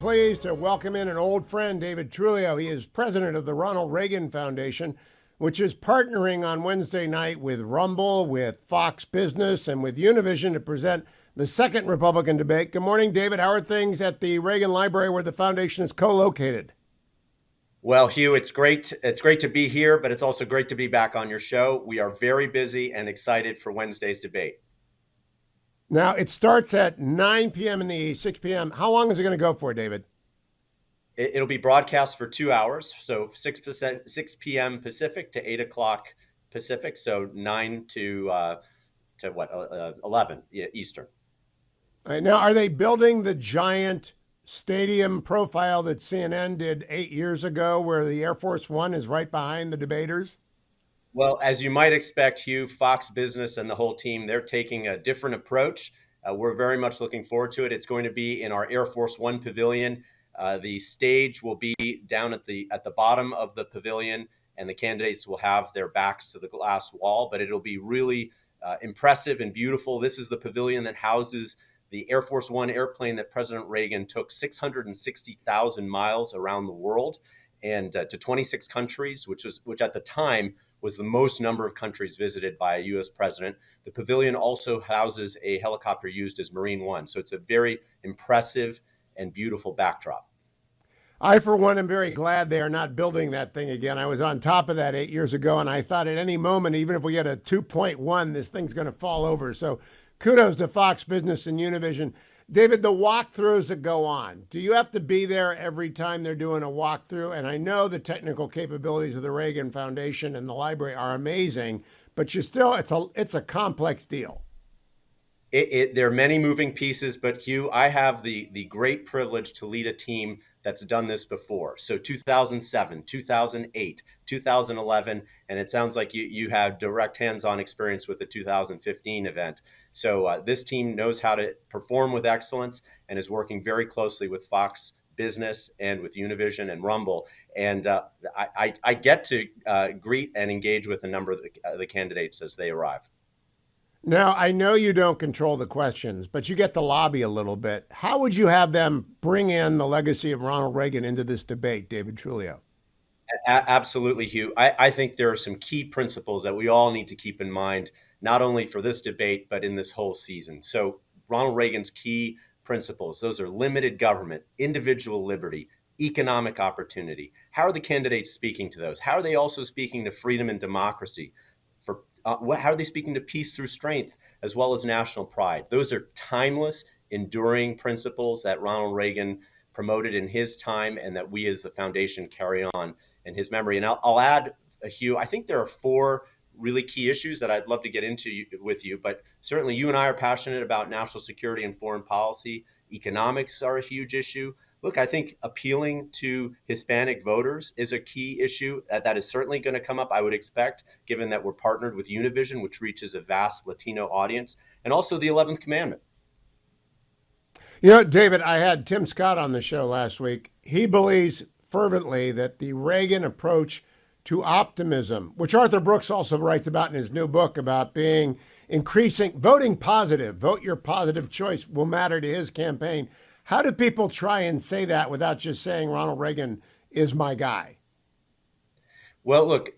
pleased to welcome in an old friend, David Trulio. He is president of the Ronald Reagan Foundation, which is partnering on Wednesday night with Rumble, with Fox Business, and with Univision to present the second Republican debate. Good morning, David. How are things at the Reagan Library where the foundation is co-located? Well, Hugh, it's great. It's great to be here, but it's also great to be back on your show. We are very busy and excited for Wednesday's debate. Now, it starts at 9 p.m. in the East, 6 p.m. How long is it going to go for, David? It'll be broadcast for 2 hours, so 6 p.m. Pacific to 8 o'clock Pacific, so 9 to 11 Eastern. All right, now, are they building the giant stadium profile that CNN did 8 years ago where the Air Force One is right behind the debaters? Well, as you might expect, Hugh, Fox Business and the whole team, they're taking a different approach. We're very much looking forward to it. It's going to be in our Air Force One Pavilion. The stage will be down at the bottom of the pavilion, and the candidates will have their backs to the glass wall, but it'll be really impressive and beautiful. This is the pavilion that houses the Air Force One airplane that President Reagan took 660,000 miles around the world and to 26 countries, which at the time was the most number of countries visited by a U.S. president. The pavilion also houses a helicopter used as Marine One. So it's a very impressive and beautiful backdrop. I, for one, am very glad they are not building that thing again. I was on top of that 8 years ago, and I thought at any moment, even if we get a 2.1, this thing's going to fall over. So kudos to Fox Business and Univision. David, the walkthroughs that go on, do you have to be there every time they're doing a walkthrough? And I know the technical capabilities of the Reagan Foundation and the library are amazing, but it's a complex deal. There are many moving pieces, but Hugh, I have the great privilege to lead a team that's done this before. So 2007, 2008, 2011, and it sounds like you have direct hands-on experience with the 2015 event. So this team knows how to perform with excellence and is working very closely with Fox Business and with Univision and Rumble. And I get to greet and engage with a number of the candidates as they arrive. Now, I know you don't control the questions, but you get to lobby a little bit. How would you have them bring in the legacy of Ronald Reagan into this debate, David Trulio? Absolutely, Hugh. I think there are some key principles that we all need to keep in mind, not only for this debate, but in this whole season. So Ronald Reagan's key principles, those are limited government, individual liberty, economic opportunity. How are the candidates speaking to those? How are they also speaking to freedom and democracy? How are they speaking to peace through strength as well as national pride? Those are timeless, enduring principles that Ronald Reagan promoted in his time and that we as the foundation carry on in his memory. And I'll add, Hugh, I think there are four really key issues that I'd love to get into with you, but certainly you and I are passionate about national security and foreign policy. Economics are a huge issue. Look, I think appealing to Hispanic voters is a key issue that is certainly going to come up, I would expect, given that we're partnered with Univision, which reaches a vast Latino audience, and also the 11th commandment. You know, David, I had Tim Scott on the show last week. He believes fervently that the Reagan approach to optimism, which Arthur Brooks also writes about in his new book about being voting positive, vote your positive choice will matter to his campaign. How do people try and say that without just saying Ronald Reagan is my guy? Well, look,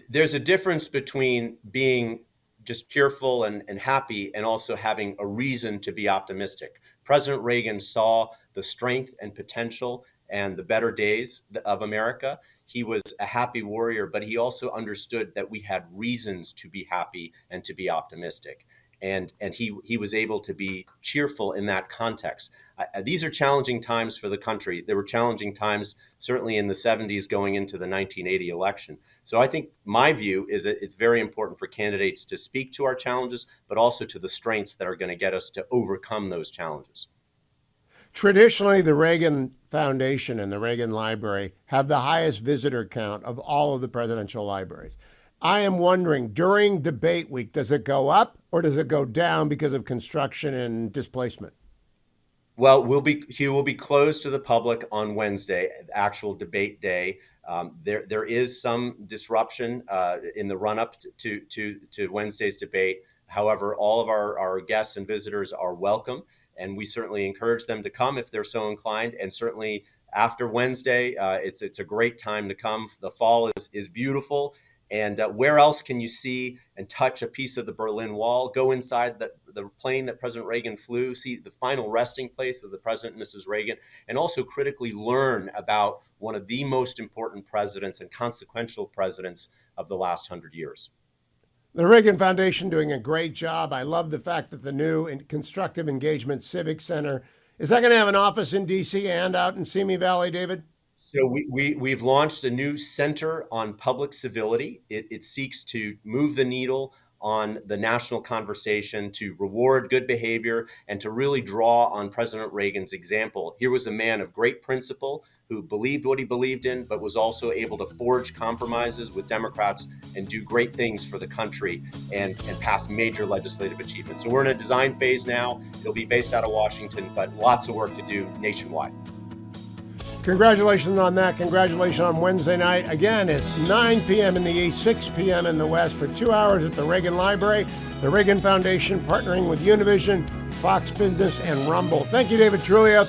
there's a difference between being just cheerful and happy and also having a reason to be optimistic. President Reagan saw the strength and potential and the better days of America. He was a happy warrior, but he also understood that we had reasons to be happy and to be optimistic. And he was able to be cheerful in that context. These are challenging times for the country. There were challenging times certainly in the 70s going into the 1980 election. So I think my view is that it's very important for candidates to speak to our challenges, but also to the strengths that are going to get us to overcome those challenges. Traditionally, the Reagan Foundation and the Reagan Library have the highest visitor count of all of the presidential libraries. I am wondering, during debate week, does it go up or does it go down because of construction and displacement? Well, Hugh will be closed to the public on Wednesday, actual debate day. There is some disruption in the run-up to Wednesday's debate. However, all of our guests and visitors are welcome. and we certainly encourage them to come if they're so inclined. And certainly after Wednesday, it's a great time to come. The fall is beautiful. And where else can you see and touch a piece of the Berlin Wall? Go inside the plane that President Reagan flew, see the final resting place of the President and Mrs. Reagan, and also critically learn about one of the most important presidents and consequential presidents of the last 100 years. The Reagan Foundation doing a great job. I love the fact that the new Constructive Engagement Civic Center, is that going to have an office in D.C. and out in Simi Valley, David? So we've launched a new center on public civility. It seeks to move the needle on the national conversation, to reward good behavior, and to really draw on President Reagan's example. Here was a man of great principle who believed what he believed in, but was also able to forge compromises with Democrats and do great things for the country and pass major legislative achievements. So we're in a design phase now. It'll be based out of Washington, but lots of work to do nationwide. Congratulations on that. Congratulations on Wednesday night. Again, it's 9 p.m. in the East, 6 p.m. in the West for 2 hours at the Reagan Library. The Reagan Foundation partnering with Univision, Fox Business, and Rumble. Thank you, David Trulio.